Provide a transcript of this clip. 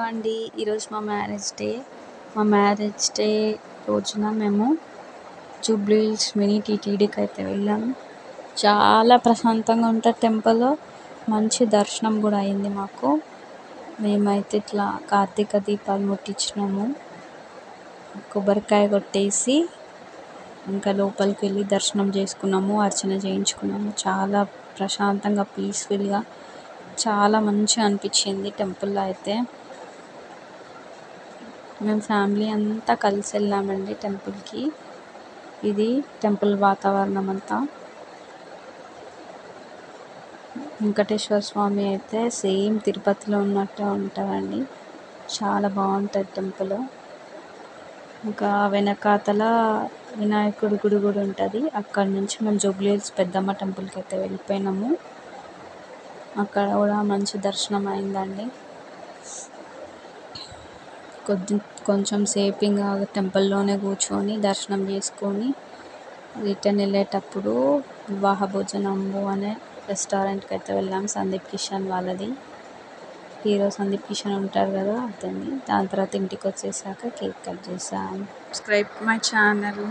అండి ఈరోజు మా మ్యారేజ్ డే రోజున మేము జూబ్లీ హిల్స్ మినీ టీటీడీకి అయితే వెళ్ళాము. చాలా ప్రశాంతంగా ఉంటుంది టెంపుల్. మంచి దర్శనం కూడా అయింది మాకు. మేమైతే ఇట్లా కార్తీక దీపాలు ముట్టించినాము. కొబ్బరికాయ కొట్టేసి ఇంకా లోపలికి వెళ్ళి దర్శనం చేసుకున్నాము, అర్చన చేయించుకున్నాము. చాలా ప్రశాంతంగా పీస్ఫుల్గా చాలా మంచిగా అనిపించింది టెంపుల్లో అయితే. మేము ఫ్యామిలీ అంతా కలిసి వెళ్ళామండి టెంపుల్కి. ఇది టెంపుల్ వాతావరణం అంతా. వెంకటేశ్వర స్వామి అయితే సేమ్ తిరుపతిలో ఉన్నట్టే ఉంటుందండి. చాలా బాగుంటుంది టెంపుల్. ఇంకా వెనకాతల వినాయకుడి గుడి కూడా ఉంటుంది. అక్కడ నుంచి మేము జూబ్లీ హిల్స్ పెద్దమ్మ టెంపుల్కి అయితే వెళ్ళిపోయినాము. అక్కడ కూడా మంచి దర్శనం అయిందండి. కొంచెం సేపు ఇంకా టెంపుల్లోనే కూర్చొని దర్శనం చేసుకొని రిటర్న్ వెళ్ళేటప్పుడు వివాహ భోజనంబు అనే రెస్టారెంట్కి అయితే వెళ్ళాము. సందీప్ కిషన్ వాళ్ళది. హీరో సందీప్ కిషన్ ఉంటారు కదా, అతన్ని. దాని తర్వాత ఇంటికి వచ్చేసాక కేక్ కట్ చేసాము. Subscribe my channel.